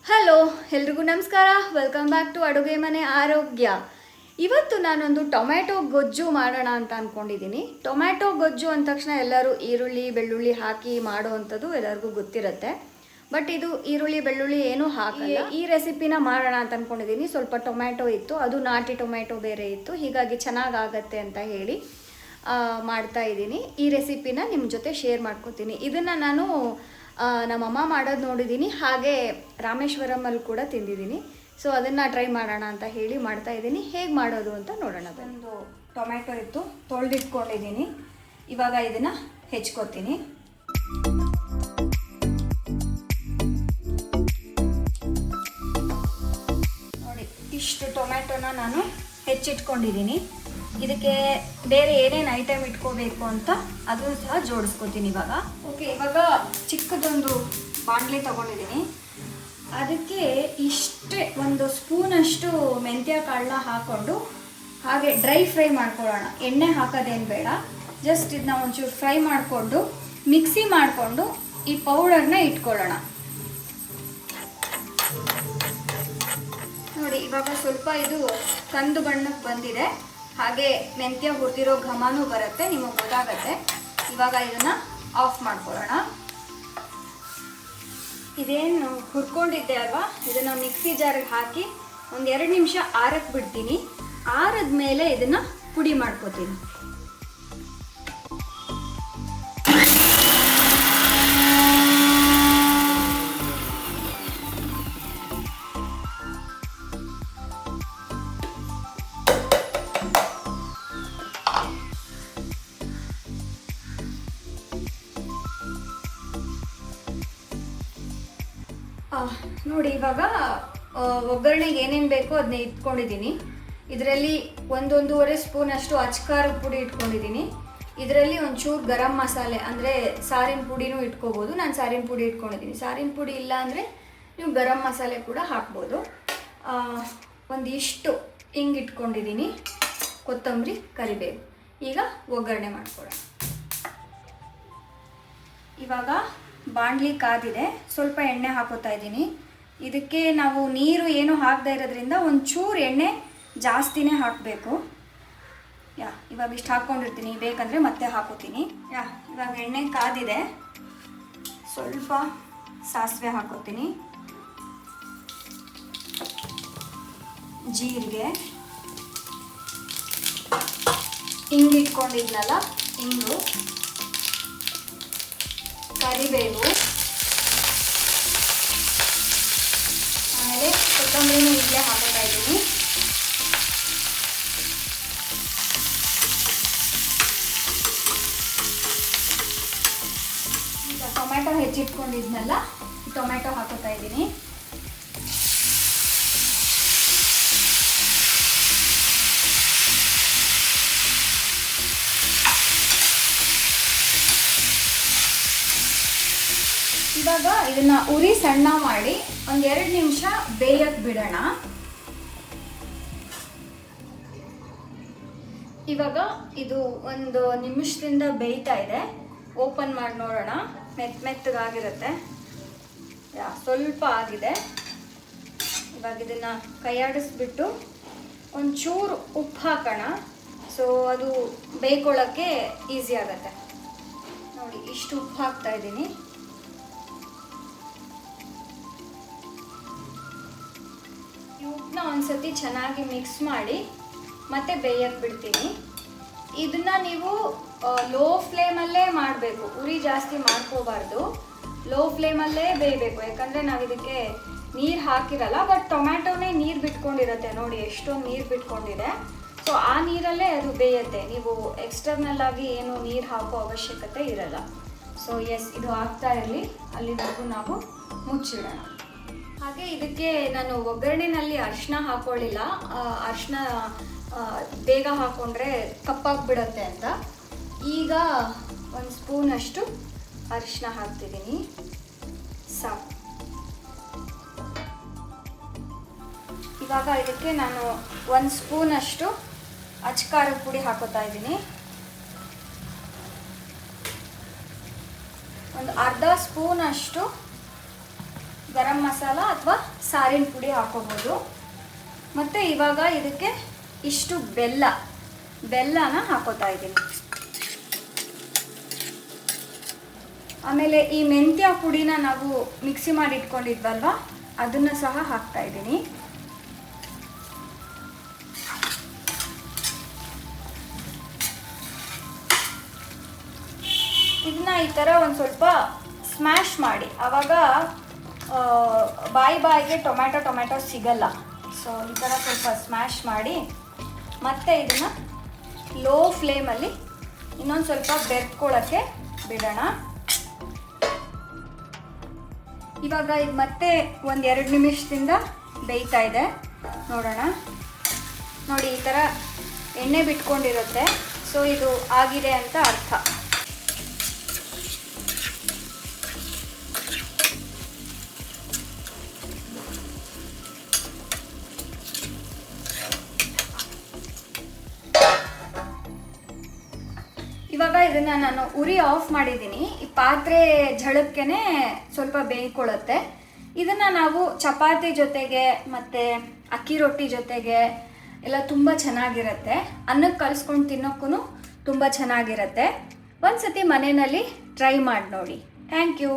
Hello ಎಲ್ರಿಗೂ ನಮಸ್ಕಾರ. Welcome back to ಅಡುಗೆ ಮನೆ ಆರೋಗ್ಯ. ಇವತ್ತು ನಾನೊಂದು ಟೊಮ್ಯಾಟೊ ಗೊಜ್ಜು ಮಾಡೋಣ ಅಂತ ಅಂದ್ಕೊಂಡಿದ್ದೀನಿ. ಟೊಮ್ಯಾಟೊ ಗೊಜ್ಜು ಅಂದ ತಕ್ಷಣ ಎಲ್ಲರೂ ಈರುಳ್ಳಿ ಬೆಳ್ಳುಳ್ಳಿ ಹಾಕಿ ಮಾಡುವಂಥದ್ದು ಎಲ್ಲರಿಗೂ ಗೊತ್ತಿರುತ್ತೆ. ಬಟ್ ಇದು ಈರುಳ್ಳಿ ಬೆಳ್ಳುಳ್ಳಿ ಏನೂ ಹಾಕಲ್ಲ. ಈ ರೆಸಿಪಿನ ಮಾಡೋಣ ಅಂತ ಅಂದ್ಕೊಂಡಿದ್ದೀನಿ. ಸ್ವಲ್ಪ ಟೊಮ್ಯಾಟೊ ಇತ್ತು, ಅದು ನಾಟಿ ಟೊಮ್ಯಾಟೊ ಬೇರೆ ಇತ್ತು, ಹೀಗಾಗಿ ಚೆನ್ನಾಗಾಗತ್ತೆ ಅಂತ ಹೇಳಿ ಮಾಡ್ತಾ ಇದ್ದೀನಿ. ಈ ರೆಸಿಪಿನ ನಿಮ್ಮ ಜೊತೆ ಶೇರ್ ಮಾಡ್ಕೊತೀನಿ. ಇದನ್ನು ನಾನು ನಮ್ಮಮ್ಮ ಮಾಡೋದು ನೋಡಿದ್ದೀನಿ, ಹಾಗೆ ರಾಮೇಶ್ವರಮಲ್ಲಿ ಕೂಡ ತಿಂದಿದ್ದೀನಿ. ಸೊ ಅದನ್ನು ಟ್ರೈ ಮಾಡೋಣ ಅಂತ ಹೇಳಿ ಮಾಡ್ತಾ ಇದ್ದೀನಿ. ಹೇಗೆ ಮಾಡೋದು ಅಂತ ನೋಡೋಣ. ಒಂದು ಟೊಮ್ಯಾಟೊ ಇತ್ತು, ತೊಳೆದಿಟ್ಕೊಂಡಿದ್ದೀನಿ. ಇವಾಗ ಇದನ್ನು ಹೆಚ್ಕೊತೀನಿ. ನೋಡಿ, ಇಷ್ಟು ಟೊಮ್ಯಾಟೊನ ನಾನು ಹೆಚ್ಚಿಟ್ಕೊಂಡಿದ್ದೀನಿ. ಇದಕ್ಕೆ ಬೇರೆ ಏನೇನು ಐಟಮ್ ಇಟ್ಕೋಬೇಕು ಅಂತ ಅದನ್ನು ಸಹ ಜೋಡಿಸ್ಕೊತೀನಿ ಇವಾಗ. ಓಕೆ, ಇವಾಗ ಚಿಕ್ಕದೊಂದು ಬಾಣಲಿ ತೊಗೊಂಡಿದ್ದೀನಿ. ಅದಕ್ಕೆ ಇಷ್ಟೇ ಒಂದು ಸ್ಪೂನಷ್ಟು ಮೆಂತ್ಯ ಕಾಳನ್ನ ಹಾಕ್ಕೊಂಡು ಹಾಗೆ ಡ್ರೈ ಫ್ರೈ ಮಾಡ್ಕೊಳ್ಳೋಣ. ಎಣ್ಣೆ ಹಾಕೋದೇನು ಬೇಡ, ಜಸ್ಟ್ ಇದನ್ನ ಒಂಚೂರು ಫ್ರೈ ಮಾಡಿಕೊಂಡು ಮಿಕ್ಸಿ ಮಾಡಿಕೊಂಡು ಈ ಪೌಡರ್ನ ಇಟ್ಕೊಳ್ಳೋಣ. ನೋಡಿ, ಇವಾಗ ಸ್ವಲ್ಪ ಇದು ಕಂದು ಬಣ್ಣಕ್ಕೆ ಬಂದಿದೆ, ಹಾಗೆ ಮೆಂತ್ಯ ಹುರಿದಿರೋ ಘಮನೂ ಬರುತ್ತೆ, ನಿಮಗೆ ಗೊತ್ತಾಗತ್ತೆ. ಇವಾಗ ಇದನ್ನು ಆಫ್ ಮಾಡ್ಕೊಳ್ಳೋಣ. ಇದೇನು ಹುರ್ಕೊಂಡಿದ್ದೆ ಅಲ್ವಾ, ಇದನ್ನು ಮಿಕ್ಸಿ ಜಾರಿಗೆ ಹಾಕಿ ಒಂದು 2 ನಿಮಿಷ ಆರಕ್ಕೆ ಬಿಡ್ತೀನಿ. ಆರದ ಮೇಲೆ ಇದನ್ನು ಪುಡಿ ಮಾಡ್ಕೋತೀನಿ. ನೋಡಿ, ಇವಾಗ ಒಗ್ಗರಣೆಗೆ ಏನೇನು ಬೇಕೋ ಅದನ್ನ ಇಟ್ಕೊಂಡಿದ್ದೀನಿ. ಇದರಲ್ಲಿ 1-1.5 ಸ್ಪೂನ್ ಅಷ್ಟು ಅಚ್ಕಾರದ ಪುಡಿ ಇಟ್ಕೊಂಡಿದ್ದೀನಿ. ಇದರಲ್ಲಿ ಒಂಚೂರು ಗರಂ ಮಸಾಲೆ ಅಂದರೆ ಸಾರಿನ ಪುಡಿನೂ ಇಟ್ಕೋಬೋದು. ನಾನು ಸಾರಿನ ಪುಡಿ ಇಟ್ಕೊಂಡಿದ್ದೀನಿ. ಸಾರಿನ ಪುಡಿ ಇಲ್ಲ ಅಂದರೆ ನೀವು ಗರಂ ಮಸಾಲೆ ಕೂಡ ಹಾಕ್ಬೋದು. ಒಂದಿಷ್ಟು ಹಿಂಗೆ ಇಟ್ಕೊಂಡಿದ್ದೀನಿ, ಕೊತ್ತಂಬರಿ, ಕರಿಬೇವು. ಈಗ ಒಗ್ಗರಣೆ ಮಾಡ್ಕೊಳ್ಳೋಣ. ಇವಾಗ ಬಾಣಲಿ ಕಾದಿದೆ, ಸ್ವಲ್ಪ ಎಣ್ಣೆ ಹಾಕೋತಾ ಇದ್ದೀನಿ. ಇದಕ್ಕೆ ನಾವು ನೀರು ಏನು ಹಾಕದೇ ಇರೋದ್ರಿಂದ ಒಂಚೂರು ಎಣ್ಣೆ ಜಾಸ್ತಿನೇ ಹಾಕಬೇಕು. ಇವಾಗ ಇಷ್ಟು ಹಾಕ್ಕೊಂಡಿರ್ತೀನಿ, ಬೇಕಂದರೆ ಮತ್ತೆ ಹಾಕೋತೀನಿ. ಇವಾಗ ಎಣ್ಣೆ ಕಾದಿದೆ, ಸ್ವಲ್ಪ ಸಾಸಿವೆ ಹಾಕೋತೀನಿ, ಜೀರಿಗೆ, ಹಿಂಗೆ ಇಟ್ಕೊಂಡಿದ್ನಲ್ಲ ಹಿಂಗು, ಕರಿಬೇವು, ಆಮೇಲೆ ಕೊತ್ತಂಬರಿನೂ ಇಲ್ಲೇ ಹಾಕೋತಾ ಇದ್ದೀನಿ. ಈಗ ಟೊಮ್ಯಾಟೊ ಹೆಚ್ಚಿಟ್ಕೊಂಡಿದ್ನಲ್ಲ, ಟೊಮ್ಯಾಟೊ ಹಾಕೋತಾ ಇದ್ದೀನಿ. ಇವಾಗ ಇದನ್ನ ಉರಿ ಸಣ್ಣ ಮಾಡಿ ಒಂದು 2 ನಿಮಿಷ ಬೇಯಕ್ಕೆ ಬಿಡೋಣ. ಇವಾಗ ಇದು 1 ನಿಮಿಷದಿಂದ ಬೇಯ್ತಾ ಇದೆ. ಓಪನ್ ಮಾಡಿ ನೋಡೋಣ. ಮೆತ್ತಗಾಗಿರುತ್ತೆ. ಸ್ವಲ್ಪ ಆಗಿದೆ. ಇವಾಗ ಇದನ್ನ ಕೈಯಾಡಿಸ್ಬಿಟ್ಟು ಒಂಚೂರು ಉಪ್ಪು ಹಾಕೋಣ. ಸೊ ಅದು ಬೇಯ್ಕೊಳ್ಳೋಕ್ಕೆ ಈಸಿ ಆಗುತ್ತೆ. ನೋಡಿ, ಇಷ್ಟು ಉಪ್ಪು ಹಾಕ್ತಾ ಇದ್ದೀನಿ. ಉಪ್ಪನ್ನ ಒಂದ್ಸತಿ ಚೆನ್ನಾಗಿ ಮಿಕ್ಸ್ ಮಾಡಿ ಮತ್ತೆ ಬೇಯಕ್ಕೆ ಬಿಡ್ತೀನಿ. ಇದನ್ನ ನೀವು ಲೋ ಫ್ಲೇಮಲ್ಲೇ ಮಾಡಬೇಕು, ಉರಿ ಜಾಸ್ತಿ ಮಾಡ್ಕೋಬಾರ್ದು. ಲೋ ಫ್ಲೇಮಲ್ಲೇ ಬೇಯಬೇಕು, ಯಾಕಂದರೆ ನಾವು ಇದಕ್ಕೆ ನೀರು ಹಾಕಿರಲ್ಲ. ಬಟ್ ಟೊಮ್ಯಾಟೊನೇ ನೀರು ಬಿಟ್ಕೊಂಡಿರುತ್ತೆ. ನೋಡಿ, ಎಷ್ಟೊಂದು ನೀರು ಬಿಟ್ಕೊಂಡಿದೆ. ಸೊ ಆ ನೀರಲ್ಲೇ ಅದು ಬೇಯುತ್ತೆ. ನೀವು ಎಕ್ಸ್ಟರ್ನಲ್ ಆಗಿ ಏನು ನೀರು ಹಾಕೋ ಅವಶ್ಯಕತೆ ಇರಲ್ಲ. ಸೊ ಇದು ಆಗ್ತಾ ಇರಲಿ, ಅಲ್ಲಿವರೆಗೂ ನಾವು ಮುಚ್ಚಿಡೋಣ. ಹಾಗೆ ಇದಕ್ಕೆ ನಾನು ಒಗ್ಗರಣೆನಲ್ಲಿ ಅರಿಶಿನ ಹಾಕೊಳ್ಳಿಲ್ಲ. ಅರಿಶಿನ ಬೇಗ ಹಾಕೊಂಡ್ರೆ ಕಪ್ಪಾಗಿಬಿಡತ್ತೆ ಅಂತ. ಈಗ 1 ಸ್ಪೂನಷ್ಟು ಅರಿಶಿನ ಹಾಕ್ತಿದ್ದೀನಿ, ಸಾಕು. ಇವಾಗ ಇದಕ್ಕೆ ನಾನು 1 ಸ್ಪೂನಷ್ಟು ಅಚ್ಕಾರದ ಪುಡಿ ಹಾಕೋತಾ ಇದ್ದೀನಿ. ಒಂದು ಅರ್ಧ ಸ್ಪೂನಷ್ಟು ಗರಂ ಮಸಾಲ ಅಥವಾ ಸಾರಿನ ಪುಡಿ ಹಾಕೋಬೋದು. ಮತ್ತು ಇವಾಗ ಇದಕ್ಕೆ ಇಷ್ಟು ಬೆಲ್ಲನ ಹಾಕೋತಾ ಇದ್ದೀನಿ. ಆಮೇಲೆ ಈ ಮೆಂತ್ಯ ಪುಡಿನ ನಾವು ಮಿಕ್ಸಿ ಮಾಡಿ ಇಟ್ಕೊಂಡಿದ್ವಲ್ವ, ಅದನ್ನು ಸಹ ಹಾಕ್ತಾ ಇದ್ದೀನಿ. ಇದನ್ನ ಈ ಥರ ಒಂದು ಸ್ವಲ್ಪ ಸ್ಮ್ಯಾಶ್ ಮಾಡಿ, ಆವಾಗ ಬಾಯಿಗೆ ಟೊಮ್ಯಾಟೊ ಸಿಗಲ್ಲ. ಸೊ ಈ ಥರ ಸ್ವಲ್ಪ ಸ್ಮ್ಯಾಶ್ ಮಾಡಿ ಮತ್ತೆ ಇದನ್ನು ಲೋ ಫ್ಲೇಮಲ್ಲಿ ಇನ್ನೊಂದು ಸ್ವಲ್ಪ ಬೆರ್ಕೊಳ್ಳೋಕ್ಕೆ ಬಿಡೋಣ. ಇವಾಗ ಇದು ಮತ್ತೆ ಒಂದು 2 ನಿಮಿಷದಿಂದ ಬೇಯ್ತಾ ಇದೆ. ನೋಡೋಣ. ನೋಡಿ, ಈ ಥರ ಎಣ್ಣೆ ಬಿಟ್ಕೊಂಡಿರುತ್ತೆ. ಸೊ ಇದು ಆಗಿದೆ ಅಂತ ಅರ್ಥ. ಇವಾಗ ಇದನ್ನು ನಾನು ಉರಿ ಆಫ್ ಮಾಡಿದ್ದೀನಿ. ಈ ಪಾತ್ರೆ ಝಳಕ್ಕೇನೆ ಸ್ವಲ್ಪ ಬೇಯ್ಕೊಳ್ಳುತ್ತೆ. ಇದನ್ನು ನಾವು ಚಪಾತಿ ಜೊತೆಗೆ ಮತ್ತು ಅಕ್ಕಿ ರೊಟ್ಟಿ ಜೊತೆಗೆ ಎಲ್ಲ ತುಂಬ ಚೆನ್ನಾಗಿರುತ್ತೆ. ಅನ್ನಕ್ಕೆ ಕಲಿಸ್ಕೊಂಡು ತಿನ್ನೋಕ್ಕೂ ತುಂಬ ಚೆನ್ನಾಗಿರುತ್ತೆ. ಒಂದು ಸತಿ ಮನೆಯಲ್ಲಿ ಟ್ರೈ ಮಾಡಿ ನೋಡಿ. Thank you.